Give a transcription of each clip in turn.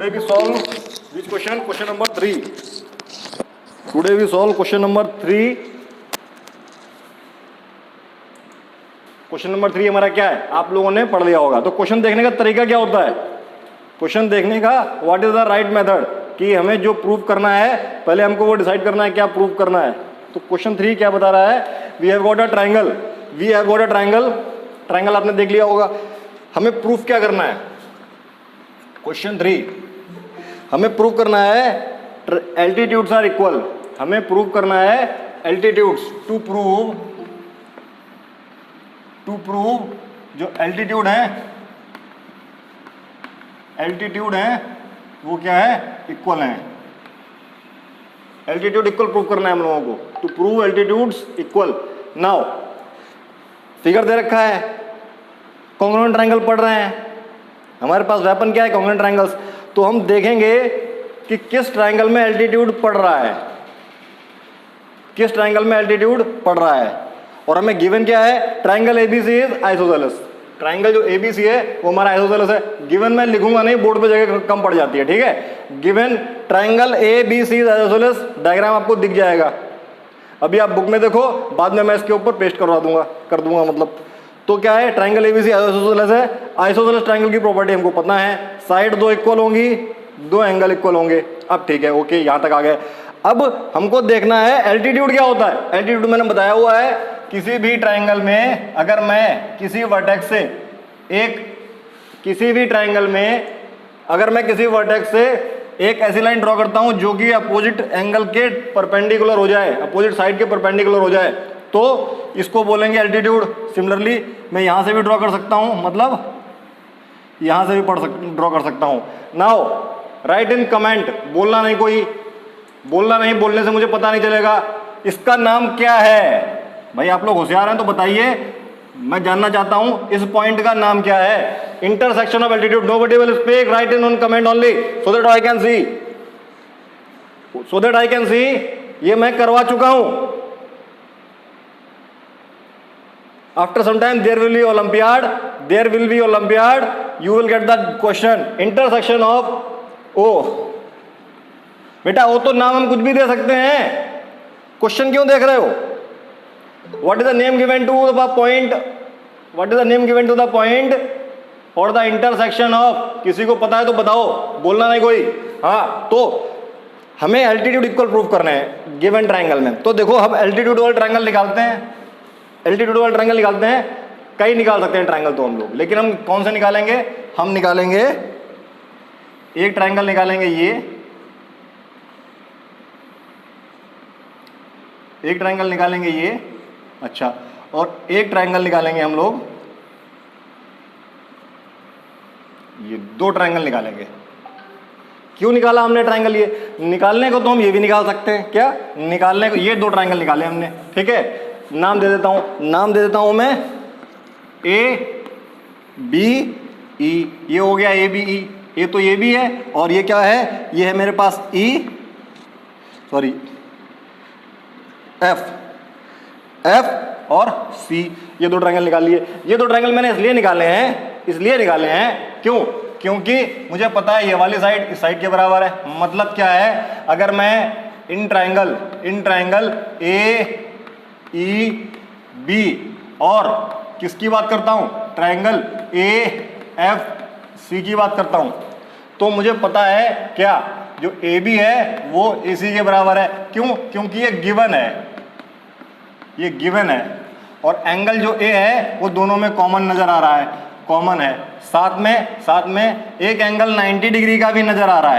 Today we solve which question? Question number 3. Today we solve question number 3. Question number 3 हमारा क्या है, आप लोगों ने पढ़ लिया होगा। तो क्वेश्चन देखने का तरीका क्या होता है, क्वेश्चन देखने का what is the right method, कि हमें जो प्रूव करना है पहले हमको वो डिसाइड करना है क्या प्रूव करना है। तो क्वेश्चन 3 क्या बता रहा है, we have got a triangle, we have got a triangle, triangle आपने देख लिया होगा। हमें प्रूफ क्या करना है, क्वेश्चन 3 हमें प्रूव करना है एल्टीट्यूड्स आर इक्वल, हमें प्रूव करना है एल्टीट्यूड्स, टू प्रूव जो एल्टीट्यूड है वो क्या है, इक्वल है। एल्टीट्यूड इक्वल प्रूव करना है हम लोगों को, to prove altitudes equal. Now figure दे रखा है, कॉन्ग्रुएंट ट्रायंगल पढ़ रहे हैं, हमारे पास वेपन क्या है, कॉन्ग्रुएंट ट्रायंगल्स। तो हम देखेंगे कि किस ट्रायंगल में एल्टीट्यूड पढ़ रहा है, किस ट्रायंगल में एल्टीट्यूड पढ़ रहा है। और हमें गिवन क्या है, triangle ABC is isosceles, triangle जो एबीसी है वो हमारा आइसोसेलेस है। गिवन मैं लिखूंगा नहीं, बोर्ड पे जगह कम पड़ जाती है, ठीक है। Given triangle ABC is isosceles, diagram आपको दिख जाएगा, अभी आप बुक में देखो, बाद में मैं इसके ऊपर पेस्ट कर दूंगा मतलब। तो क्या है, ट्रायंगल एबीसी आइसोसेलेस है। आइसोसेलेस ट्रायंगल की प्रॉपर्टी हमको पता है, साइड 2 इक्वल होंगी, 2 एंगल इक्वल होंगे। अब ठीक है, ओके, यहां तक आ गए। अब हमको देखना है एल्टीट्यूड क्या होता है। एल्टीट्यूड मैंने बताया हुआ है, किसी भी ट्रायंगल में अगर मैं किसी वर्टेक्स से किसी भी ट्रायंगल में अगर मैं किसी वर्टेक्स से एक ऐसी लाइन ड्रॉ करता हूं जो कि अपोजिट एंगल के परपेंडिकुलर हो जाए, अपोजिट साइड के परपेंडिकुलर हो जाए, तो इसको बोलेंगे एल्टीट्यूड। सिमिलरली मैं यहां से भी ड्रॉ कर सकता हूं, मतलब यहां से भी ड्रॉ कर सकता हूं। नाउ राइट इन कमेंट, बोलना नहीं, बोलने से मुझे पता नहीं चलेगा इसका नाम क्या है। भाई आप लोग होशियार हैं तो बताइए, मैं जानना चाहता हूं इस पॉइंट का नाम क्या है। Intersection of altitude, nobody will speak, write in on comment only so that I can see, ये मैं करवा चुका हूं। After some time there will be olympiad, you will get the question intersection of O. बेटा O तो नाम हम कुछ भी दे सकते हैं, क्वेश्चन क्यों देख रहे हो। What is the name given to the point? What is the name given to the point or the intersection of? किसी को पता है तो बताओ, बोलना नहीं कोई। हाँ, तो हमें एल्टीट्यूड इक्वल प्रूफ करना है गिवन ट्रायंगल में। तो देखो हम एल्टीट्यूड वाला ट्रायंगल निकालते हैं, कई निकाल सकते हैं ट्रायंगल तो हम लोग, लेकिन हम कौन से निकालेंगे, हम निकालेंगे एक ट्रायंगल निकालेंगे ये, एक ट्रायंगल निकालेंगे ये, अच्छा, और एक ट्रायंगल निकालेंगे हम लोग ये, 2 ट्रायंगल निकालेंगे। क्यों निकाला हमने ट्रायंगल, ये निकालने को तो हम ये भी निकाल सकते हैं, क्या निकालने को, ये 2 ट्रायंगल निकाले हमने, ठीक है। नाम दे देता हूं मैं ए बी ई, ये हो गया ए बी ई, ये तो ये भी है और ये क्या है, ये है मेरे पास एफ और सी, ये 2 ट्रायंगल निकाल लिए। ये 2 ट्रायंगल मैंने इसलिए निकाले हैं क्योंकि मुझे पता है ये वाली साइड इस साइड के बराबर है। मतलब क्या है, अगर मैं इन ट्रायंगल ए ई बी और किसकी बात करता हूं, ट्रायंगल ए एफ सी की बात करता हूं, तो मुझे पता है क्या, जो ए बी है वो ए सी के बराबर है। क्यों, क्योंकि ये गिवन है और एंगल जो ए है वो दोनों में कॉमन नजर आ रहा है, कॉमन है। साथ में एक एंगल 90 डिग्री का भी नजर आ रहा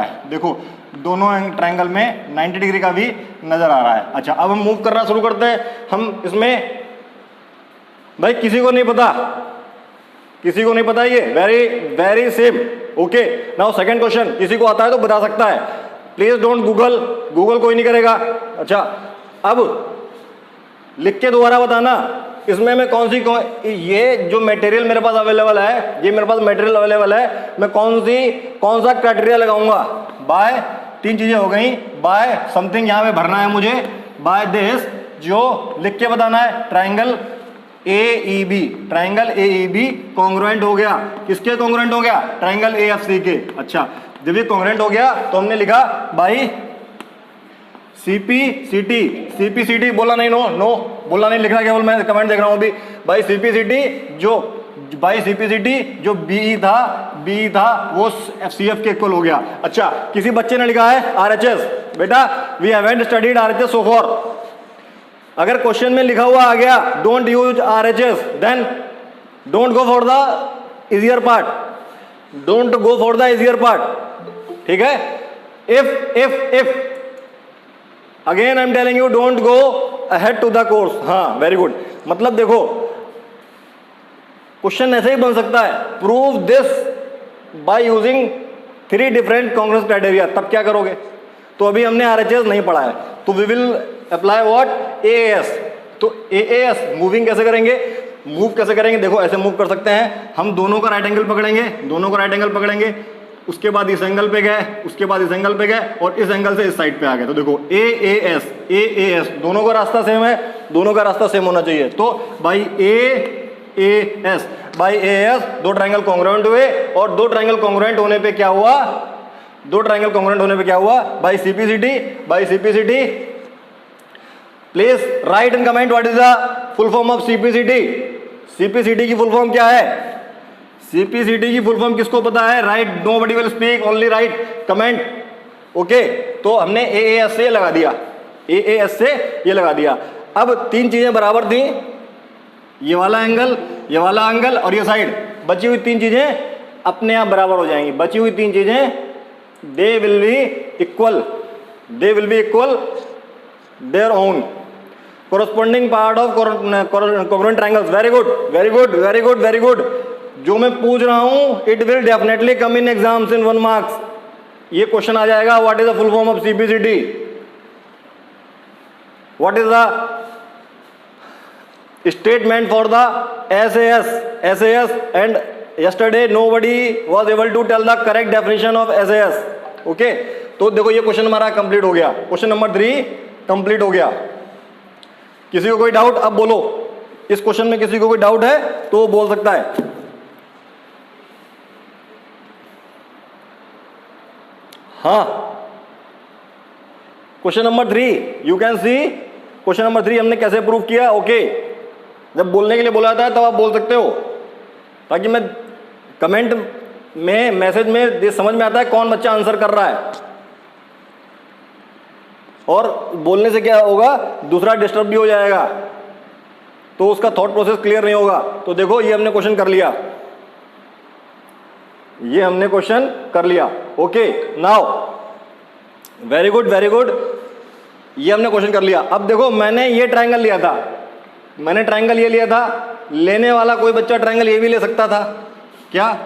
है, देखो दोनों ट्रायंगल में 90 डिग्री का भी नजर आ रहा है। अच्छा, अब हम मूव करना शुरू करते हैं। हम इसमें भाई किसी को नहीं पता ये very same, okay. Now second question, किसी को आता है तो बता सकता है, प्लीज डोंट गूगल कोई नहीं करेगा। अच्छा, अब लिख के दोबारा बताना, इसमें मैं ये जो मटेरियल मेरे पास अवेलेबल है, मैं कौन सा क्राइटेरिया लगाऊंगा, बाय 3 चीजें हो गई, बाय समथिंग यहां पे भरना है मुझे, बाय दिस जो लिख के बताना है, triangle AEB, triangle AEB congruent हो गया, किसके कॉन्ग्रुएंट हो गया? ट्राइंगल AFC के। अच्छा, जब ये कॉन्ग्रुएंट हो गया तो हमने लिखा बाई CPCT, CPCT बोला नहीं, नो बोला नहीं, लिखना केवल मैं कमेंट देख रहा हूं अभी। बाई CPCT जो BE था वो FCF के इक्वल हो गया। अच्छा, किसी बच्चे ने लिखा है RHS, बेटा we haven't studied RHS so far. अगर क्वेश्चन में लिखा हुआ आ गया don't use RHS, then don't go for the easier part, don't go for the easier part, ठीक है? If again I am telling you don't go ahead to the course. हाँ, very good. मतलब देखो क्वेश्चन ऐसे ही बन सकता है, prove this by using 3 different congruence criteria. तब क्या करोगे? तो अभी हमने RHS नहीं पढ़ा है, तो we will apply what? AAS। तो AAS मूविंग कैसे करेंगे? मूव कैसे करेंगे? देखो ऐसे मूव कर सकते हैं हम, दोनों का राइट एंगल पकड़ेंगे, दोनों का राइट एंगल पकड़ेंगे, उसके बाद इस एंगल पे गए, उसके बाद इस एंगल पे गए और इस एंगल से इस साइड पे आ गए। तो देखो AAS दोनों का रास्ता सेम है, दोनों का रास्ता सेम होना चाहिए। तो बाई AAS दो ट्राइंगल कॉन्ग्रुएंट हुए, और दो ट्राइंगल कॉन्ग्रुएंट होने पे क्या हुआ? दो ट्राइंगल कॉन्ग्रुएंट होने पे क्या हुआ? By CPCT please right in comment what is the full form of CPCT की फुल फॉर्म क्या है? CPCT की फुल फॉर्म किसको पता है? Right, nobody will speak, only right comment. Okay, तो हमने AAS से ये लगा दिया, AAS से ये लगा दिया। अब 3 चीजें बराबर थी, ये वाला एंगल और ये साइड। बची हुई 3 चीजें अपने आप बराबर हो जाएंगी। बची हुई 3 चीजें they will be equal their own corresponding part of congruent triangles। very good। जो मैं पूछ रहा हूं it will definitely come in exams in 1 marks। ये क्वेश्चन आ जाएगा, what is the full form of CPCT, what is the statement for the SAS and yesterday nobody was able to tell the correct definition of SAS। Okay, तो देखो ये question हमारा complete हो गया, question number 3 complete हो गया। किसी को कोई डाउट? अब बोलो, इस क्वेश्चन में किसी को कोई डाउट है तो वो बोल सकता है। हाँ, question number 3 you can C. Question number 3 हमने कैसे प्रूव किया? ओके, जब बोलने के लिए बोला जाता है तब आप बोल सकते हो, ताकि मैं कमेंट में, मैसेज में समझ में आता है कौन बच्चा आंसर कर रहा है। और बोलने से क्या होगा? दूसरा डिस्टर्ब भी हो जाएगा, तो उसका थॉट प्रोसेस क्लियर नहीं होगा। तो देखो ये हमने क्वेश्चन कर लिया, ओके नाउ वेरी गुड, ये हमने क्वेश्चन कर लिया। अब देखो मैंने ये ट्राइंगल लिया था, ये लिया था, लेने वाला कोई बच्चा ट्राइंगल ये भी ले सकता था। क्या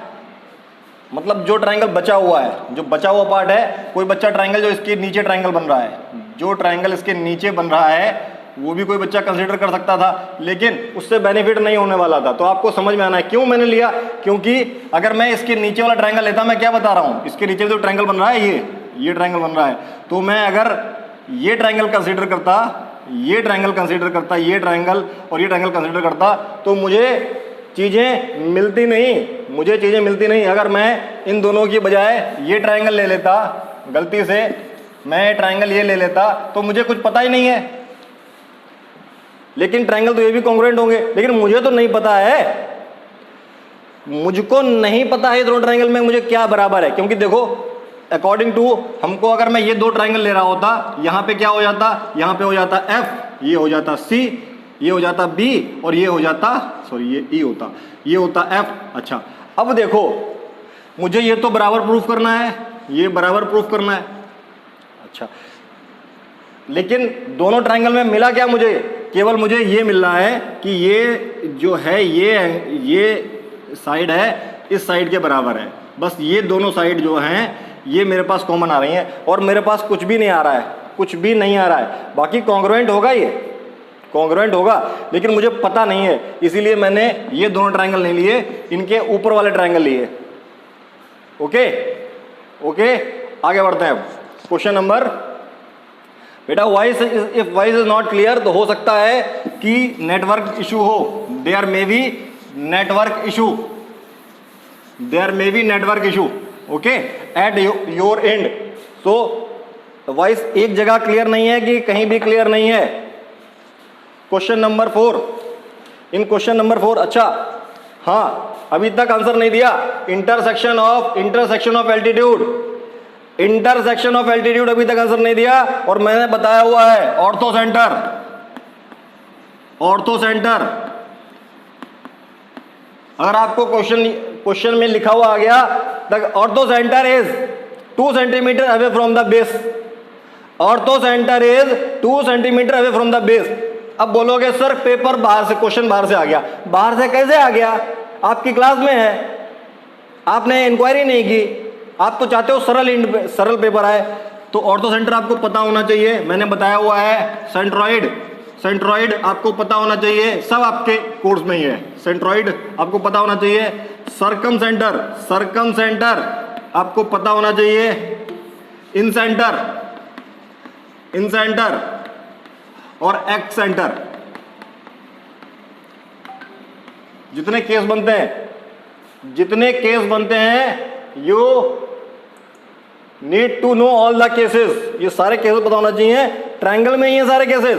मतलब? जो ट्राइंगल बचा हुआ है, जो बचा हुआ पार्ट है, कोई बच्चा ट्राइंगल जो इसके नीचे ट्राइंगल बन रहा है, जो ट्राइंगल इसके नीचे बन रहा है वो भी कोई बच्चा कंसीडर कर सकता था, लेकिन उससे बेनिफिट नहीं होने वाला था। तो आपको समझ में आना है क्यों मैंने लिया, क्योंकि अगर मैं इसके नीचे वाला ट्राइंगल लेता, मैं क्या बता रहा हूँ, इसके नीचे जो ट्राइंगल बन रहा है, ये ट्राइंगल बन रहा है, तो मैं अगर ये ट्राइंगल कंसीडर करता, ये ट्राइंगल कंसीडर करता, ये ट्राइंगल और ये ट्राइंगल कंसीडर करता, तो मुझे चीज़ें मिलती नहीं। अगर मैं इन दोनों की बजाय ये ट्राइंगल ले लेता, गलती से मैं ट्राइंगल ये ले लेता, तो मुझे कुछ पता ही नहीं है। लेकिन ट्राइंगल तो ये भी कॉन्ग्रुएंट होंगे, लेकिन मुझे तो नहीं पता है, मुझको नहीं पता है दोनों ट्राइंगल में मुझे क्या बराबर है। क्योंकि देखो अकॉर्डिंग टू हमको, अगर मैं ये 2 ट्राइंगल ले रहा होता, यहाँ पे क्या हो जाता? यहाँ पे हो जाता F, ये हो जाता C, ये हो जाता B और ये हो जाता, सॉरी ये E होता, ये होता F। अच्छा, अब देखो मुझे ये तो बराबर प्रूफ करना है, ये बराबर प्रूफ करना है। अच्छा, लेकिन दोनों ट्राइंगल में मिला क्या? मुझे केवल मुझे ये मिल रहा है कि ये जो है, ये साइड है इस साइड के बराबर है। बस ये दोनों साइड जो हैं ये मेरे पास कॉमन आ रही हैं, और मेरे पास कुछ भी नहीं आ रहा है, बाकी कॉन्ग्रुएंट होगा, ये कॉन्ग्रुएंट होगा, लेकिन मुझे पता नहीं है, इसीलिए मैंने ये दोनों ट्राइंगल नहीं लिए, इनके ऊपर वाले ट्राइंगल लिए। ओके, आगे बढ़ते हैं। क्वेश्चन नंबर, बेटा if voice is not clear, तो हो सकता है कि नेटवर्क इशू हो, there may be network issue, there may be network issue, okay, at your end. So voice एक जगह क्लियर नहीं है कि कहीं भी क्लियर नहीं है। क्वेश्चन नंबर 4, इन क्वेश्चन नंबर 4, अच्छा हाँ अभी तक आंसर नहीं दिया। Intersection of altitude, intersection of altitude अभी तक आंसर नहीं दिया, और मैंने बताया हुआ है ऑर्थो सेंटर, ऑर्थो सेंटर। अगर आपको क्वेश्चन में लिखा हुआ आ गया the ortho centre is 2 centimetre away from the base, ortho centre is 2 centimetre away from the base. अब बोलोगे सर पेपर बाहर से, क्वेश्चन बाहर से आ गया। बाहर से कैसे आ गया? आपकी क्लास में है, आपने इंक्वायरी नहीं की, आप तो चाहते हो सरल पेपर आए। तो ऑर्थो सेंटर आपको पता होना चाहिए, मैंने बताया हुआ है। सेंट्रॉइड आपको पता होना चाहिए, सब आपके कोर्स में ही है। सेंट्रॉइड आपको पता होना चाहिए। सर्कम सेंटर आपको पता होना चाहिए। इन सेंटर और एक्ट सेंटर। जितने केस बनते हैं you need to know all the cases, ये सारे केसेस पता होना चाहिए। ट्रायंगल में ही है सारे cases,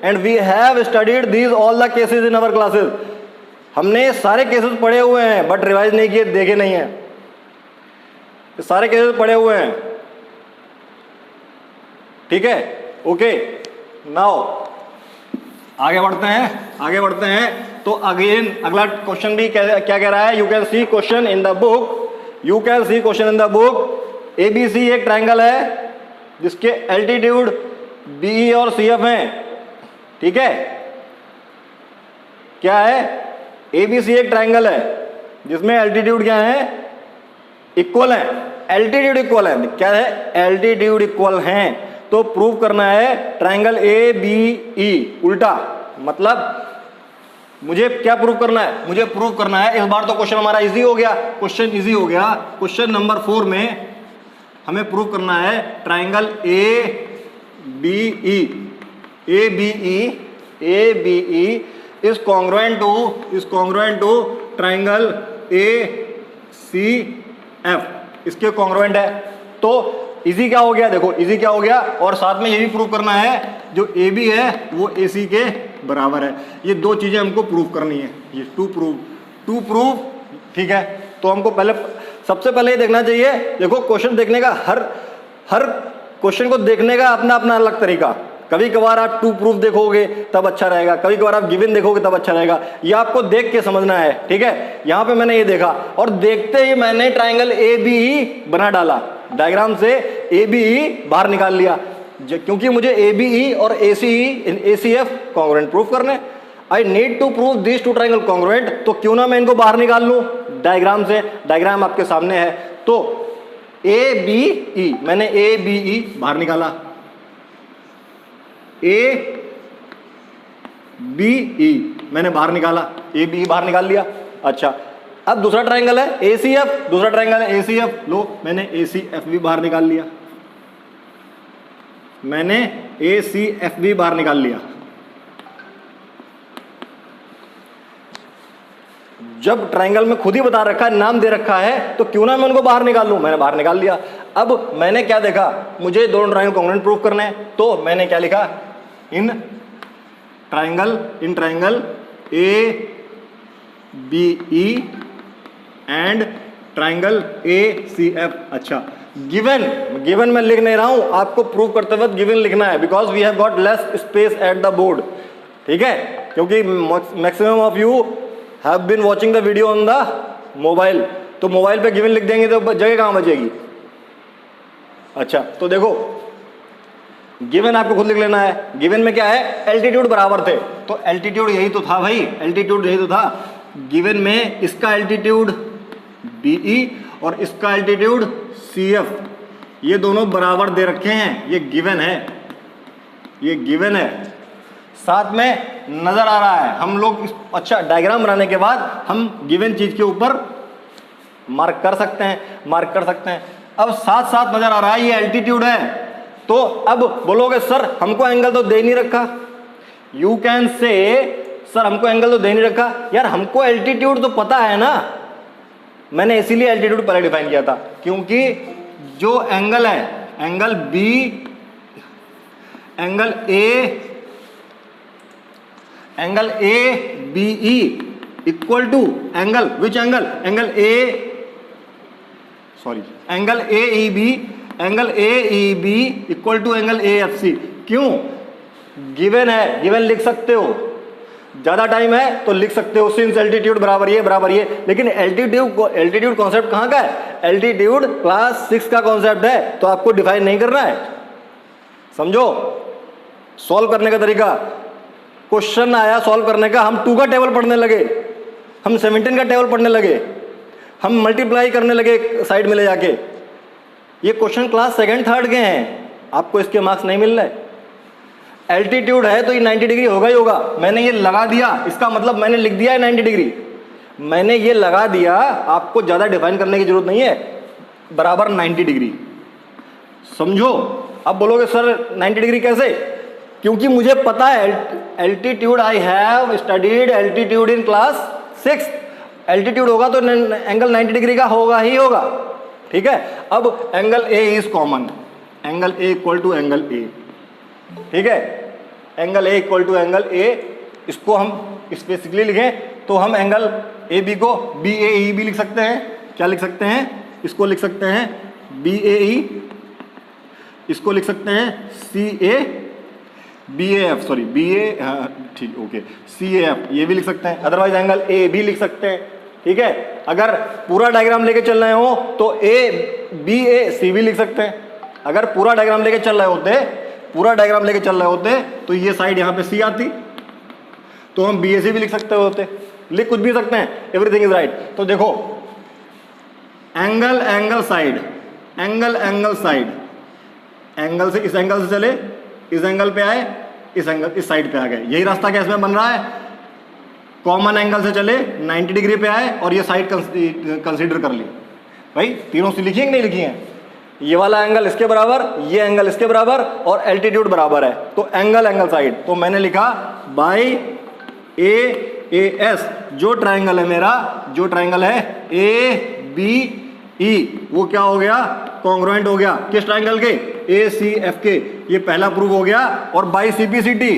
and we have studied these all the cases in our classes. हमने सारे केसेस पढ़े हुए हैं, बट रिवाइज नहीं किए, देखे नहीं है। सारे केसेस पढ़े हुए हैं, ठीक है, ओके। नाउ आगे बढ़ते हैं। तो अगेन अगला क्वेश्चन भी क्या कह रहा है? You can C question in the book. ABC एक ट्रायंगल है जिसके एल्टीट्यूड बीई और सीएफ हैं, ठीक है। क्या है? एबीसी एक ट्रायंगल है जिसमें एल्टीट्यूड क्या है? इक्वल है, एल्टीट्यूड इक्वल है। क्या है? एल्टीट्यूड इक्वल हैं। तो प्रूव करना है ट्रायंगल ए बी ई उल्टा, मतलब मुझे क्या प्रूव करना है? मुझे प्रूव करना है, इस बार तो क्वेश्चन हमारा इजी हो गया, क्वेश्चन नंबर 4 में हमें प्रूव करना है triangle A B E is congruent to triangle A C F, इसके कॉन्ग्रुएंट है। तो इजी क्या हो गया? देखो इजी क्या हो गया, और साथ में ये भी प्रूव करना है जो ए बी है वो ए सी के बराबर है। ये दो चीजें हमको प्रूव करनी है, ये टू प्रूव, ठीक है। तो हमको सबसे पहले ये देखना चाहिए, देखो क्वेश्चन देखने का हर क्वेश्चन को देखने का अपना अपना अलग तरीका। कभी कभार आप टू प्रूफ देखोगे तब अच्छा रहेगा, कभी कभार आप गिवन देखोगे तब अच्छा रहेगा। ये आपको देख के समझना है, ठीक है। यहाँ पे मैंने ये देखा और देखते ही मैंने ट्रायंगल ए बी ई बना डाला, डायग्राम से ए बी ई बाहर निकाल लिया, क्योंकि मुझे ए बी ई और A C F congruent proof करने। I need to prove this two triangle congruent, तो क्यों ना मैं इनको बाहर निकाल लूँ डायग्राम से। डायग्राम आपके सामने है। तो ए बी ई, मैंने ए बी ई बाहर निकाला, ए बी ई मैंने बाहर निकाला, ए बी ई बाहर निकाल लिया। अच्छा, अब दूसरा ट्रायंगल है ए सी एफ, दूसरा ट्रायंगल है ए सी एफ, लो मैंने ए सी एफ भी बाहर निकाल लिया, मैंने ए सी एफ भी बाहर निकाल लिया। जब ट्रायंगल में खुद ही बता रखा है, नाम दे रखा है, तो क्यों ना मैं उनको बाहर निकाल लूं, मैंने बाहर निकाल लिया। अब मैंने क्या देखा, मुझे दोनों ट्रायंगल कॉन्ग्रुएंट प्रूफ करने हैं, तो मैंने क्या लिखा, in triangle A B E and triangle A C F. अच्छा, गिवन मैं लिख नहीं रहा हूं, आपको प्रूव करते वक्त गिवन लिखना है, because we have got less space at the board, ठीक है। क्योंकि maximum of you have been watching the video on the mobile, तो मोबाइल पे गिवन लिख देंगे तो जगह कहाँ बचेगी। अच्छा, तो देखो गिवन आपको खुद लिख लेना है। गिवन में क्या है, एल्टीट्यूड बराबर थे, तो एल्टीट्यूड यही तो था भाई, एल्टीट्यूड यही तो था। गिवन में इसका एल्टीट्यूड बीई और इसका एल्टीट्यूड सीएफ, ये दोनों बराबर दे रखे हैं, ये गिवन है, साथ में नजर आ रहा है। हम लोग अच्छा डायग्राम बनाने के बाद हम गिवन चीज के ऊपर मार्क कर सकते हैं। अब साथ साथ नजर आ रहा है ये एल्टीट्यूड है, तो अब बोलोगे सर हमको एंगल तो दे नहीं रखा। यू कैन से सर हमको एंगल तो दे नहीं रखा। यार हमको एल्टीट्यूड तो पता है ना, मैंने इसीलिए एल्टीट्यूड पहले डिफाइन किया था, क्योंकि जो एंगल है, angle B, angle A B E equal to angle, which angle, angle A E B equal to angle A F C. क्यों? गिवन है, गिवन लिख सकते हो, ज्यादा टाइम है तो लिख सकते हो, सिंस एल्टीट्यूड बराबर ये, लेकिन एल्टीट्यूड कॉन्सेप्ट कहां का है? एल्टीट्यूड क्लास 6 का कॉन्सेप्ट है, तो आपको डिफाइन नहीं करना है। समझो सॉल्व करने का तरीका। क्वेश्चन आया सॉल्व करने का, हम 2 का टेबल पढ़ने लगे, हम 17 का टेबल पढ़ने लगे, हम मल्टीप्लाई करने लगे साइड में ले जाके। ये क्वेश्चन क्लास 2nd 3rd के हैं, आपको इसके मार्क्स नहीं मिल रहे। एल्टीट्यूड है तो ये 90 डिग्री होगा ही होगा। मैंने ये लगा दिया, इसका मतलब मैंने लिख दिया है 90 डिग्री, मैंने ये लगा दिया, आपको ज़्यादा डिफाइन करने की जरूरत नहीं है, बराबर 90 डिग्री। समझो। अब बोलोगे सर 90 डिग्री कैसे? क्योंकि मुझे पता है altitude, I have studied altitude in class 6। Altitude होगा तो एंगल 90 डिग्री का होगा ही होगा। ठीक है। अब angle A is common, angle A equal to angle A. ठीक है, angle A equal to angle A, इसको हम स्पेसिफिकली लिखें तो हम एंगल ए बी को बी ए ई भी लिख सकते हैं। क्या लिख सकते हैं? इसको लिख सकते हैं बी ए ई, इसको लिख सकते हैं C A B A F, sorry B A, ठीक, ओके, सी ए एफ ये भी लिख सकते हैं। अदरवाइज एंगल ए भी लिख सकते हैं। ठीक है। अगर पूरा डायग्राम लेके चल रहे हो तो ए बी ए सी भी लिख सकते हैं। अगर पूरा डायग्राम लेके चल रहे होते तो ये साइड यहाँ पे सी आती, तो हम बी ए सी भी लिख सकते होते, लिख कुछ भी सकते हैं, एवरीथिंग इज राइट। तो देखो एंगल एंगल साइड, एंगल से इस एंगल से चले, इस एंगल पे आए, इस एंगल इस साइड पे आ गए। यही रास्ता कैसे में बन रहा है? कॉमन एंगल से चले 90 डिग्री पे आए और ये साइड कंसीडर कर ली। भाई तीनों से लिखी है कि नहीं लिखी है? ये वाला एंगल इसके बराबर, ये एंगल इसके बराबर और एल्टीट्यूड बराबर है, तो एंगल एंगल साइड। तो मैंने लिखा बाई ए एस, जो ट्राइंगल है मेरा, जो ट्राइंगल है ए बी ई, वो क्या हो गया? कॉन्ग्रुएंट हो गया। किस ट्राइंगल के? ए सी एफ के। ये पहला प्रूफ हो गया। और बाई सीपीसीटी,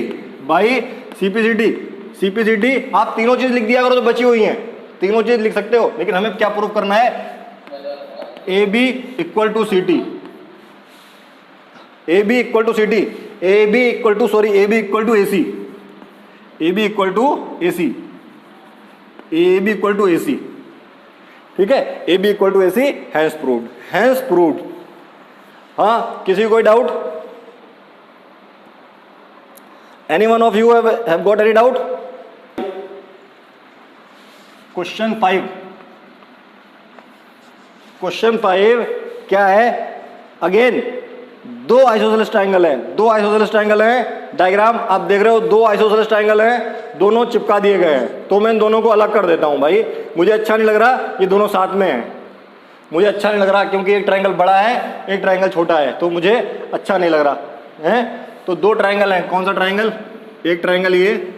सीपीसीटी आप तीनों चीज लिख दिया करो तो बची हुई हैं, तीनों चीज लिख सकते हो, लेकिन हमें क्या प्रूफ करना है? A B equal to C T, A B equal to C T, A B equal to A C, A B equal to A C. ठीक है, A B equal to A C, hence proved. हाँ, किसी को कोई doubt? Any one of you have got any doubt? Question 5 क्या है? Again दो isosceles triangle है, डायग्राम आप देख रहे हो, दो आइसोसेलेस ट्राइंगल है, दोनों चिपका दिए गए हैं। तो मैं इन दोनों को अलग कर देता हूं भाई, मुझे अच्छा नहीं लग रहा ये दोनों साथ में हैं, मुझे अच्छा नहीं लग रहा क्योंकि एक ट्राइंगल बड़ा है, एक ट्राइंगल छोटा है, तो मुझे अच्छा नहीं लग रहा है। तो दो ट्राइंगल हैं, कौन सा ट्राइंगल? एक ट्राइंगल ये,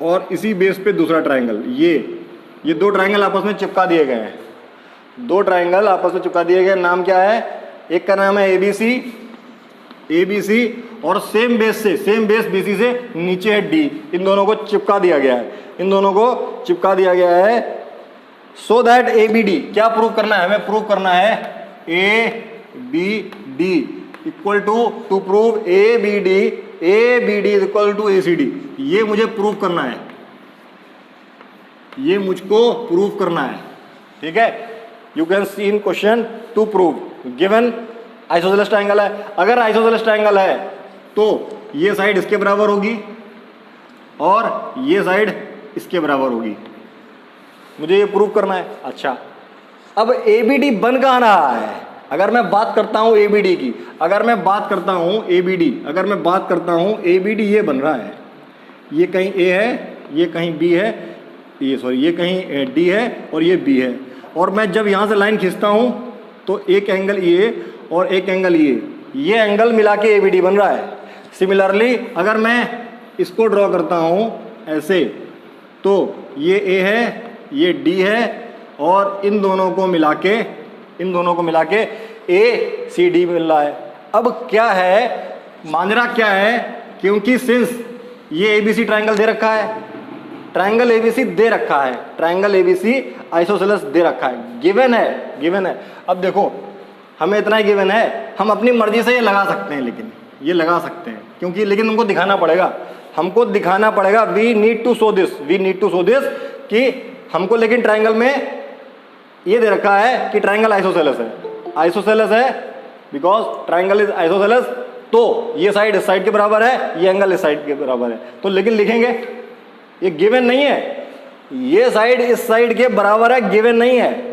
और इसी बेस पे दूसरा ट्राइंगल ये दो ट्राइंगल आपस में चिपका दिए गए हैं, दो ट्राइंगल आपस में चिपका दिए गए। नाम क्या है? एक का नाम है एबीसी और सेम बेस बीसी से नीचे है डी। इन दोनों को चिपका दिया गया है, सो दैट एबीडी। क्या प्रूव करना है हमें? प्रूव करना है A B D equal to prove A B D equal to A C D. ये मुझे प्रूव करना है, ये मुझको प्रूव करना है। ठीक है, you can see in question to prove given isosceles triangle है। अगर आइसोसेलेस ट्राइंगल है तो ये साइड इसके बराबर होगी और ये साइड इसके बराबर होगी, मुझे ये प्रूव करना है। अच्छा, अब एबीडी बन कहाँ रहा है? अगर मैं बात करता हूँ एबीडी की, अगर मैं बात करता हूँ एबीडी, ये बन रहा है, ये कहीं ए है, ये कहीं बी है, ये कहीं डी है और ये बी है। और मैं जब यहाँ से लाइन खींचता हूँ तो एक एंगल ये और एक एंगल ये एंगल मिला के एबीडी बन रहा है। सिमिलरली अगर मैं इसको ड्रॉ करता हूँ ऐसे, तो ये ए है, ये डी है, और इन दोनों को मिला के ए सी डी मिल रहा है। अब क्या है, मांझरा क्या है, क्योंकि सिंस ये एबीसी ट्रायंगल दे रखा है, ट्रायंगल एबीसी दे रखा है, ट्रायंगल एबीसी आइसोसेलेस दे रखा है, गिवन है। अब देखो हमें इतना ही गिवन है, हम अपनी मर्जी से ये लगा सकते हैं, लेकिन ये लगा सकते हैं क्योंकि, लेकिन हमको दिखाना पड़ेगा, we need to show this कि हमको, लेकिन ट्रायंगल में ये दे रखा है कि ट्रायंगल आइसोसेलेस है, बिकॉज ट्रायंगल इज आइसोसेलेस, तो ये साइड इस साइड के बराबर है, ये एंगल इस साइड के बराबर है, तो लेकिन लिखेंगे, ये गिवन नहीं है, ये साइड इस साइड के बराबर है, गिवन नहीं है,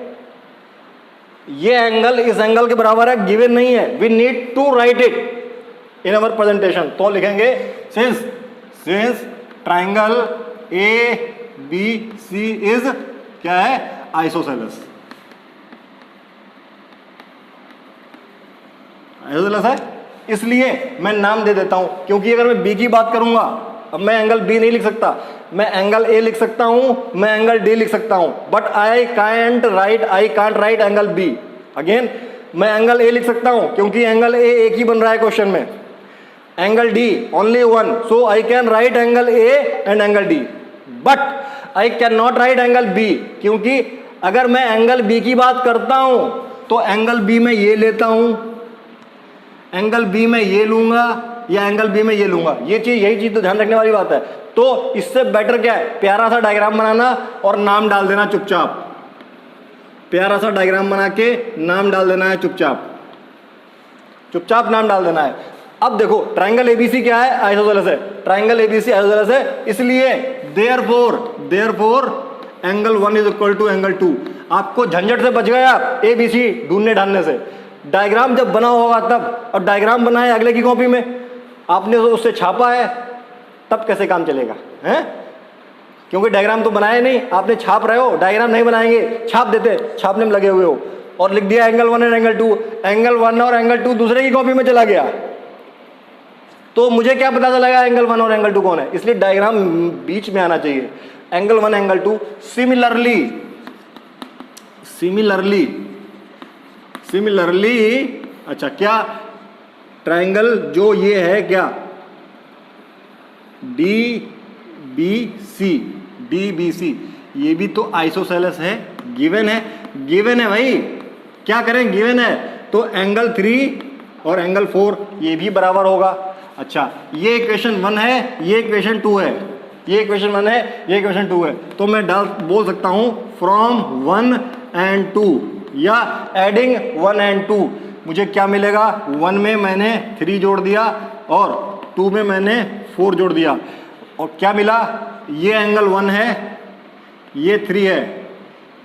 ये एंगल इस एंगल के बराबर है, गिवन नहीं है, we need to write it in our presentation. तो लिखेंगे since triangle A B C is क्या है, आइसोसेलेस है, इसलिए मैं नाम दे देता हूं, क्योंकि अगर मैं बी की बात करूंगा, अब मैं एंगल बी नहीं लिख सकता, मैं एंगल ए लिख सकता हूं, मैं एंगल डी लिख सकता हूं, but I can't write angle B. Again मैं एंगल ए लिख सकता हूं क्योंकि एंगल ए एक ही बन रहा है क्वेश्चन में, angle D only one, so I can write angle A and angle D, but I can not write angle B, क्योंकि अगर मैं एंगल बी की बात करता हूं तो एंगल बी में ये लेता हूं, एंगल बी में ये लूंगा, या एंगल बी में ये लूंगा, यही चीज तो ध्यान रखने वाली बात है। तो इससे बेटर क्या है, प्यारा सा डायग्राम बनाना और नाम डाल देना चुपचाप, प्यारा सा डायग्राम बना के नाम डाल देना है, चुपचाप नाम डाल देना है। अब देखो ट्रायंगल एबीसी क्या है, आइसोसेलेस है, ट्रायंगल एबीसी आइसोसेलेस है, इसलिए therefore angle 1 is equal to angle 2। आपको झंझट से बच गया एबीसी ढूंढने ढालने से, डायग्राम जब बना होगा तब, और डायग्राम बना है अगले की कॉपी में, आपने उससे छापा है, तब कैसे काम चलेगा हैं? क्योंकि डायग्राम तो बनाया नहीं, आपने छाप रहे हो, डायग्राम नहीं बनाएंगे, छाप देते, छापने में लगे हुए हो, और लिख दिया एंगल 1 एंड एंगल 2, एंगल 1 और एंगल 2 दूसरे की कॉपी में चला गया, तो मुझे क्या पता चलेगा एंगल 1 और एंगल 2 कौन है? इसलिए डायग्राम बीच में आना चाहिए, एंगल 1 एंगल 2। सिमिलरली अच्छा, क्या ट्रायंगल जो ये है क्या, डी बी सी, ये भी तो आइसोसेलेस है, गिवन है भाई, क्या करें, गिवन है, तो एंगल 3 और एंगल 4 ये भी बराबर होगा। अच्छा, ये इक्वेशन 1 है, ये इक्वेशन 2 है, ये इक्वेशन 1 है, ये इक्वेशन 2 है, तो मैं बोल सकता हूं फ्रॉम 1 एंड 2 या एडिंग 1 एंड 2 मुझे क्या मिलेगा, 1 में मैंने 3 जोड़ दिया और 2 में मैंने 4 जोड़ दिया, और क्या मिला, ये एंगल 1 है, ये 3 है,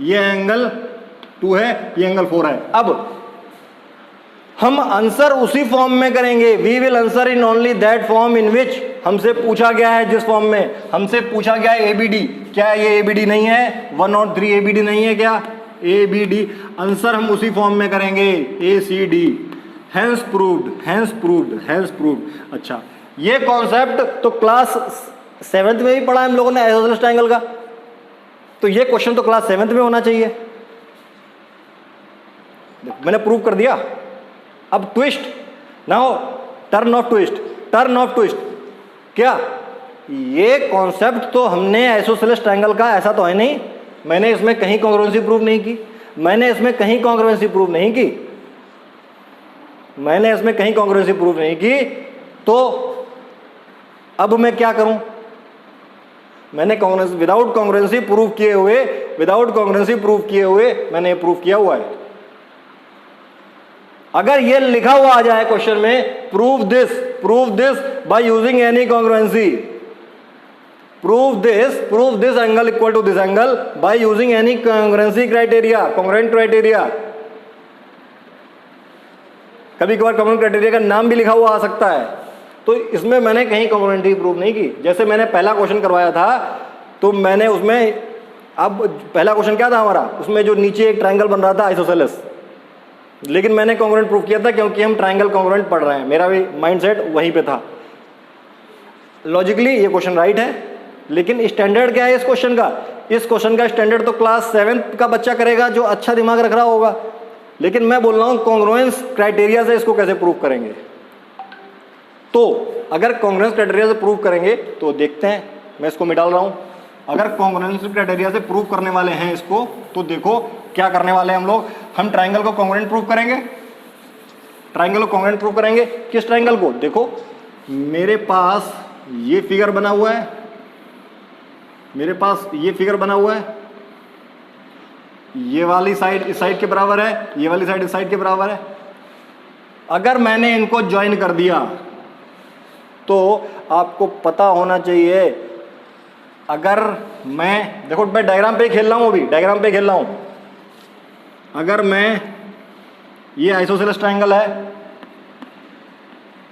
ये एंगल 2 है, ये एंगल 4 है। अब हम आंसर उसी फॉर्म में करेंगे, we will answer in only that form in which हमसे पूछा गया है, जिस फॉर्म में हमसे पूछा गया है एबीडी। क्या ये एबीडी नहीं है, 1 और 3 एबीडी नहीं है क्या, एबीडी, आंसर हम उसी फॉर्म में करेंगे, एसीडी, हैंस प्रूव्ड। अच्छा, ये कॉन्सेप्ट तो क्लास 7th में भी पढ़ा है हम लोगों ने, आइसोसेलेस ट्रायंगल का, तो ये क्वेश्चन तो क्लास 7th में होना चाहिए, मैंने प्रूव कर दिया। अब twist, now turn off twist, क्या ये कॉन्सेप्ट तो हमने आइसोसेलेस ट्रायंगल का, ऐसा तो है नहीं, मैंने इसमें कहीं कॉन्ग्रुएंसी प्रूव नहीं की, तो अब मैं क्या करूं, मैंने विदाउट कॉन्ग्रुएंसी प्रूव किए हुए मैंने ये प्रूव किया हुआ है। अगर ये लिखा हुआ आ जाए क्वेश्चन में, prove this by using any congruency, prove this angle equal to this angle by using any congruency criteria, congruent criteria, कभी कभार कॉन्ग्रुएंट क्राइटेरिया का नाम भी लिखा हुआ आ सकता है, तो इसमें मैंने कहीं कॉन्ग्रुएंटी प्रूव नहीं की। जैसे मैंने पहला क्वेश्चन करवाया था, तो मैंने उसमें, अब पहला क्वेश्चन क्या था हमारा, उसमें जो नीचे एक ट्रायंगल बन रहा था आइसोसेलेस, लेकिन मैंने कॉन्ग्रुएंट प्रूव किया था क्योंकि हम ट्रायंगल कॉन्ग्रुएंट पढ़ रहे हैं, मेरा भी माइंडसेट वहीं पे था। लॉजिकली ये क्वेश्चन राइट है, लेकिन स्टैंडर्ड क्या है इस क्वेश्चन का? इस क्वेश्चन का स्टैंडर्ड तो क्लास 7th का बच्चा करेगा जो अच्छा दिमाग रख रहा होगा। लेकिन मैं बोल रहा हूं कॉन्ग्रुएंस क्राइटेरिया से इसको कैसे प्रूव करेंगे। तो अगर कॉन्ग्रुएंस क्राइटेरिया से प्रूव करेंगे तो देखते हैं, मैं इसको मिटा रहा हूं। अगर कॉन्ग्रुएंस क्राइटेरिया से प्रूव करने वाले हैं इसको, तो देखो क्या करने वाले हैं हम लोग। हम ट्राइंगल को कॉन्ग्रुएंट प्रूव करेंगे। ट्राइंगल को कॉन्ग्रुएंट प्रूव करेंगे। किस ट्राइंगल को? देखो मेरे पास ये फिगर बना हुआ है, मेरे पास ये फिगर बना हुआ है, ये वाली साइड इस साइड के बराबर है, ये वाली साइड इस साइड के बराबर है। अगर मैंने इनको ज्वाइन कर दिया तो आपको पता होना चाहिए, अगर मैं, देखो मैं डायग्राम पे खेल रहा हूं, अभी डायग्राम पे खेल रहा हूं। अगर मैं, ये आइसोसेलेस ट्राइंगल है,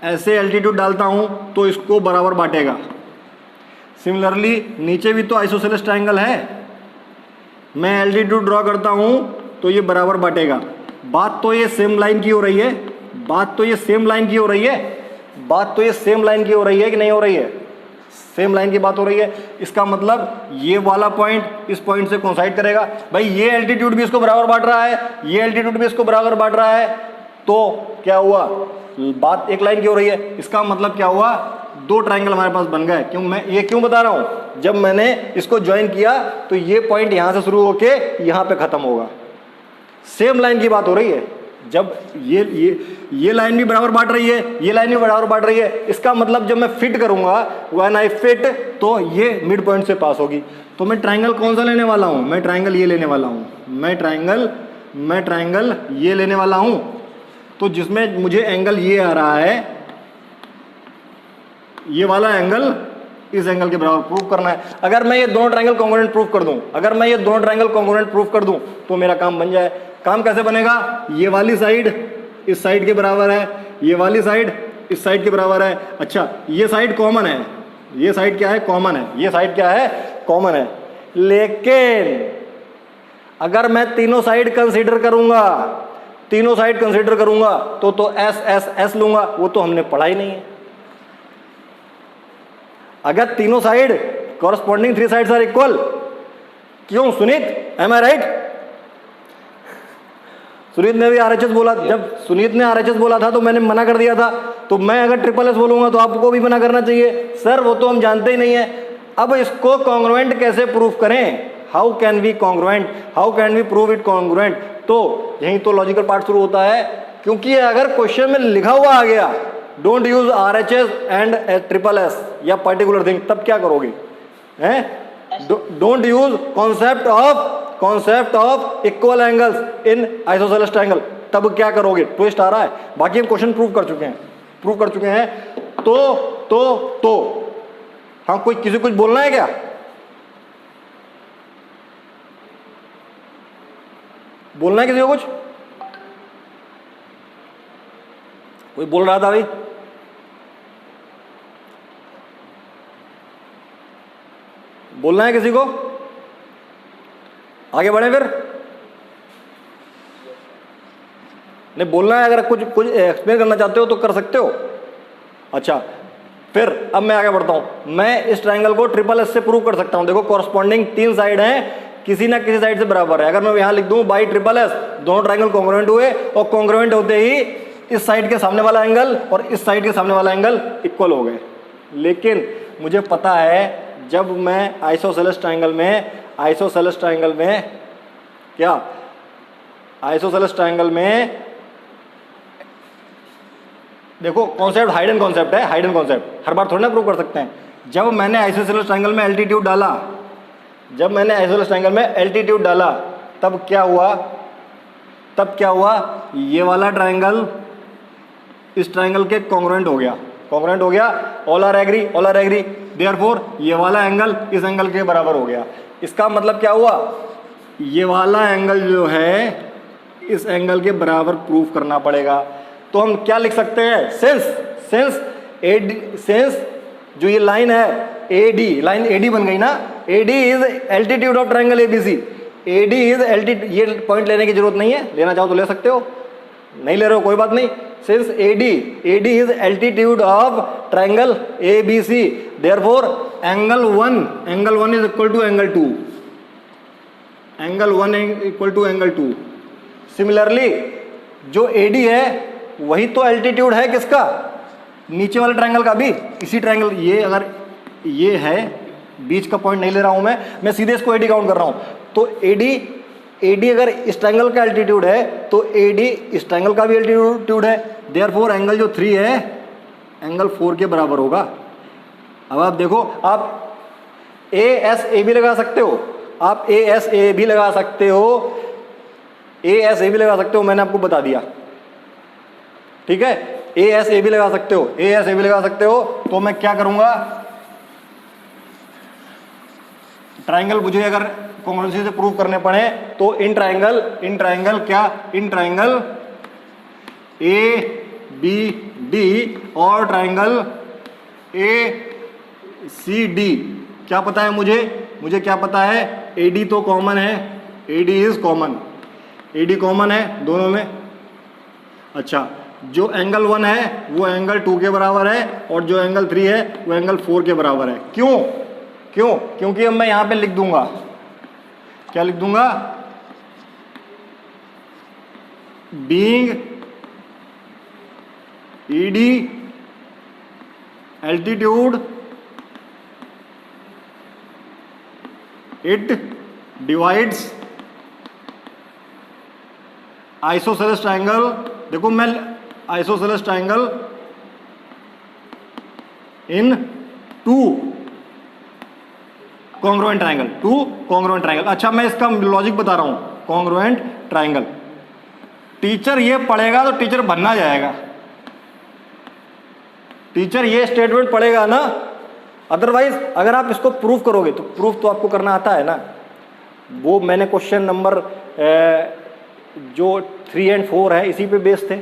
ऐसे एल्टीट्यूड डालता हूं तो इसको बराबर बांटेगा। सिमिलरली नीचे भी तो आइसोसेलेस ट्राइंगल है, मैं एल्टीट्यूड ड्रॉ करता हूं तो ये बराबर बांटेगा। बात तो ये सेम लाइन की हो रही है, बात तो ये सेम लाइन की हो रही है, बात तो ये सेम लाइन की हो रही है कि नहीं हो रही है? सेम लाइन की बात हो रही है। इसका मतलब ये वाला पॉइंट इस पॉइंट से कोइंसाइड करेगा। भाई ये एल्टीट्यूड भी इसको बराबर बांट रहा है, ये एल्टीट्यूड भी इसको बराबर बांट रहा है, तो क्या हुआ? बात एक लाइन की हो रही है। इसका मतलब क्या हुआ? दो ट्राइंगल हमारे पास बन गए। क्यों? मैं ये क्यों बता रहा हूं? जब मैंने इसको ज्वाइन किया तो ये पॉइंट यहां से शुरू होके यहां पे खत्म होगा। सेम लाइन की बात हो रही है। जब ये लाइन भी बराबर बांट रही है, ये लाइन भी बराबर बांट रही है, इसका मतलब जब मैं फिट करूंगा, व्हेन आई फिट, तो ये मिड पॉइंट से पास होगी। तो मैं ट्राइंगल कौन सा लेने वाला हूं? मैं ट्राइंगल ये लेने वाला हूं। मैं ट्राइंगल ये लेने वाला हूं। तो जिसमें मुझे एंगल ये आ रहा है, ये वाला एंगल इस एंगल के बराबर प्रूव करना है। अगर मैं ये दोनों ट्राइंगल कॉन्ग्रुएंट प्रूव कर दूं, अगर मैं ये दोनों ट्राइंगल कॉन्ग्रुएंट प्रूव कर दूं, तो मेरा काम बन जाए। काम कैसे बनेगा? ये वाली साइड इस साइड के बराबर है, ये वाली साइड इस साइड के बराबर है। अच्छा, ये साइड कॉमन है, ये साइड क्या है? कॉमन है। ये साइड क्या है? कॉमन है। लेकिन अगर मैं तीनों साइड कंसीडर करूंगा, तीनों साइड कंसीडर करूंगा तो एस एस एस लूंगा। वो तो हमने पढ़ा ही नहीं है। अगर तीनों side corresponding three sides are equal, क्यों Suneet? Am I right? Suneet ने भी आरएचएस बोला। जब सुनीत ने आरएचएस बोला था तो मैंने मना कर दिया था। तो मैं अगर ट्रिपल एस बोलूंगा तो आपको भी मना करना चाहिए। सर वो तो हम जानते ही नहीं है। अब इसको कॉन्ग्रुएंट कैसे प्रूफ करें? How can we congruent, how can we prove it congruent? तो यही तो लॉजिकल पार्ट शुरू होता है। क्योंकि अगर क्वेश्चन में लिखा हुआ आ गया don't use RHS and triple S या पर्टिकुलर थिंग, तब क्या करोगे? Don't use concept of equal angles in isosceles triangle, तब क्या करोगे? ट्विस्ट आ रहा है। बाकी हम क्वेश्चन प्रूव कर चुके हैं। तो हाँ, कोई किसी कुछ बोलना है क्या? बोलना है किसी को कुछ? कोई बोल रहा था भाई? बोलना है किसी को? आगे बढ़े फिर? नहीं बोलना है? अगर कुछ एक्सप्लेन करना चाहते हो तो कर सकते हो। अच्छा, फिर अब मैं आगे बढ़ता हूं। मैं इस ट्रायंगल को ट्रिपल एस से प्रूव कर सकता हूं। देखो कॉरस्पॉन्डिंग तीन साइड हैं, किसी ना किसी साइड से बराबर है। अगर मैं यहां लिख दूं बाई ट्रिपल एस, दोनों ट्रायंगल कॉन्ग्रुएंट हुए, और कॉन्ग्रुएंट होते ही इस साइड के सामने वाला एंगल और इस साइड के सामने वाला एंगल इक्वल हो गए। लेकिन मुझे पता है जब मैं आइसोसेलेस ट्रायंगल में देखो कॉन्सेप्ट हाइडन कॉन्सेप्ट है, हाइडन कॉन्सेप्ट हर बार थोड़ी ना प्रूव कर सकते हैं। जब मैंने आइसोसेलेस ट्रायंगल में एल्टीट्यूड डाला, तब क्या हुआ? ये वाला ट्रायंगल इस ट्रायंगल के कॉन्ग्रुएंट हो गया। ऑल आर एग्री, देयरफॉर ये वाला एंगल इस एंगल के बराबर हो गया। इसका मतलब क्या हुआ? ये वाला एंगल जो है इस एंगल के बराबर प्रूफ करना पड़ेगा। तो हम क्या लिख सकते हैं? सिंस जो ये लाइन है AD, लाइन AD बन गई ना, AD is altitude of triangle ABC। AD is altitude, ये पॉइंट लेने की जरूरत नहीं है, लेना चाहो तो ले सकते हो। नहीं ले रहे हो कोई बात नहीं. Since AD is altitude of triangle ABC, therefore angle 1 is equal to angle 2. Angle 1 is equal to angle 2. Similarly, जो AD है वही तो एल्टीट्यूड है किसका, नीचे वाले ट्रायंगल का भी. इसी ट्रायंगल, ये अगर ये है, बीच का पॉइंट नहीं ले रहा हूं मैं सीधे इसको AD काउंट कर रहा हूं. तो AD अगर इस ट्रायंगल का एल्टीट्यूड है तो AD इस ट्रायंगल का भी एल्टीट्यूड है. देयरफॉर एंगल जो 3 है एंगल 4 के बराबर होगा. अब आप देखो, आप ASA भी लगा सकते हो, आप ASA भी लगा सकते हो, ASA भी लगा सकते हो, मैंने आपको बता दिया. ठीक है, ASA भी लगा सकते हो, ASA भी लगा सकते हो. तो मैं क्या करूंगा, ट्रायंगल मुझे अगर कॉन्ग्रुएंसी से प्रूव करने पड़े तो इन ट्रायंगल ABD और ट्रायंगल ACD क्या पता है मुझे क्या पता है, AD तो कॉमन है, AD is common, AD common है दोनों में. अच्छा, जो एंगल 1 है वो एंगल 2 के बराबर है और जो एंगल 3 है वो एंगल 4 के बराबर है. क्योंकि अब मैं यहां पे लिख दूंगा, क्या लिख दूंगा, being ED altitude it divides isosceles triangle. देखो, मैं isosceles triangle in 2 congruent triangle. अच्छा, मैं इसका लॉजिक बता रहा हूं. कॉन्ग्रुएंट ट्रायंगल, टीचर ये पढ़ेगा तो टीचर बनना जाएगा. टीचर ये स्टेटमेंट पढ़ेगा ना, अदरवाइज अगर आप इसको प्रूफ करोगे तो प्रूफ तो आपको करना आता है ना. वो मैंने क्वेश्चन नंबर जो 3 और 4 है इसी पे बेस थे,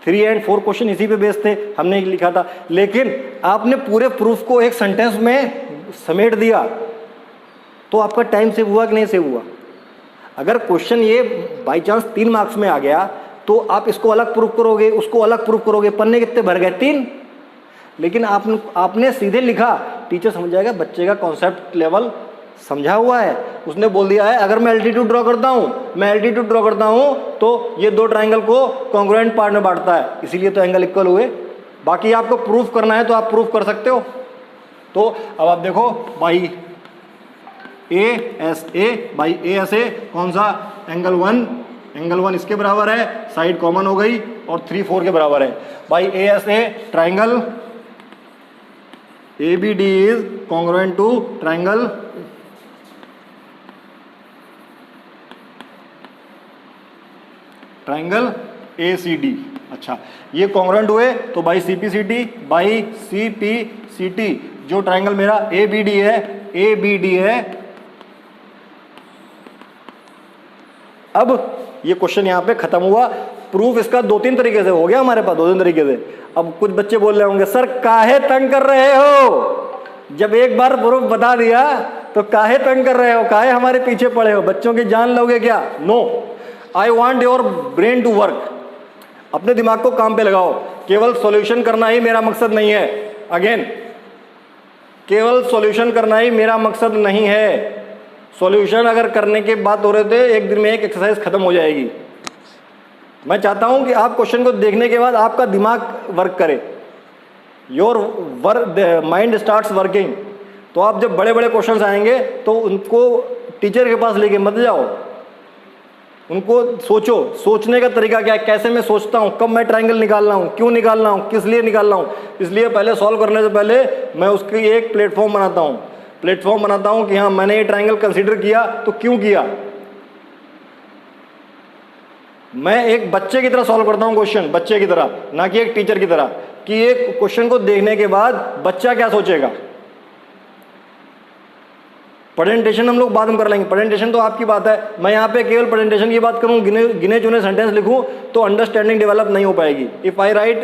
3 और 4 क्वेश्चन इसी पे बेस थे, हमने लिखा था. लेकिन आपने पूरे प्रूफ को एक सेंटेंस में समेट दिया तो आपका टाइम सेव हुआ कि नहीं सेव हुआ. अगर क्वेश्चन ये बाई चांस 3 मार्क्स में आ गया तो आप इसको अलग प्रूफ करोगे, उसको अलग प्रूफ करोगे, पन्ने कितने भर गए, 3. लेकिन आपने सीधे लिखा, टीचर समझ जाएगा बच्चे का कॉन्सेप्ट लेवल समझा हुआ है. उसने बोल दिया है अगर मैं एल्टीट्यूड ड्रॉ करता हूं तो ये 2 ट्रायंगल को कॉन्ग्रुएंट पार्ट में बांटता है, इसीलिए तो एंगल इक्वल हुए. बाकी आपको प्रूफ करना है तो आप प्रूफ कर सकते हो. तो अब आप देखो, बाई ASA कौन सा, एंगल 1 इसके बराबर है, साइड कॉमन हो गई, और 3, 4 के बराबर है. By ASA triangle ABD is congruent to triangle ACD. अच्छा, ये कॉन्ग्रुएंट हुए तो बाई CPCT जो ट्रायंगल मेरा ABD है. अब ये क्वेश्चन यहाँ पे खत्म हुआ. प्रूफ इसका 2-3 तरीके से हो गया हमारे पास, 2-3 तरीके से. अब कुछ बच्चे बोल रहे होंगे सर काहे तंग कर रहे हो, जब एक बार प्रूफ बता दिया तो काहे तंग कर रहे हो, काहे हमारे पीछे पड़े हो, बच्चों की जान लोगे क्या. No, I want your brain to work. अपने दिमाग को काम पे लगाओ. केवल सॉल्यूशन करना ही मेरा मकसद नहीं है. अगेन, केवल सॉल्यूशन करना ही मेरा मकसद नहीं है. सॉल्यूशन अगर करने के बात हो रहे थे, एक दिन में एक एक्सरसाइज खत्म हो जाएगी. मैं चाहता हूं कि आप क्वेश्चन को देखने के बाद आपका दिमाग वर्क करे, योर माइंड स्टार्ट्स वर्किंग. तो आप जब बड़े बड़े क्वेश्चंस आएंगे तो उनको टीचर के पास लेके मत जाओ, उनको सोचो. सोचने का तरीका क्या है, कैसे मैं सोचता हूँ, कब मैं ट्रायंगल निकाल रहा हूँ, क्यों निकाल रहा हूँ, किस लिए निकाल रहा हूँ. इसलिए पहले सॉल्व करने से पहले मैं उसकी एक प्लेटफॉर्म बनाता हूँ कि हाँ मैंने ये ट्रायंगल कंसीडर किया तो क्यों किया. मैं एक बच्चे की तरह सॉल्व करता हूँ क्वेश्चन, बच्चे की तरह, ना कि एक टीचर की तरह, कि एक क्वेश्चन को देखने के बाद बच्चा क्या सोचेगा. प्रेजेंटेशन हम लोग बाद में कर लेंगे, प्रेजेंटेशन तो आपकी बात है. मैं यहाँ पे केवल प्रेजेंटेशन की बात करूँ, गिने चुने सेंटेंस लिखूँ तो अंडरस्टैंडिंग डेवलप नहीं हो पाएगी. If I right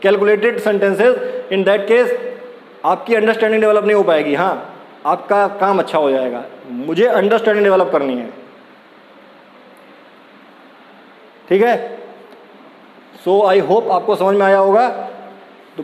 calculated sentences, in that case आपकी अंडरस्टैंडिंग डेवलप नहीं हो पाएगी. हाँ, आपका काम अच्छा हो जाएगा. मुझे अंडरस्टैंडिंग डेवलप करनी है. ठीक है, सो आई होप आपको समझ में आया होगा। तो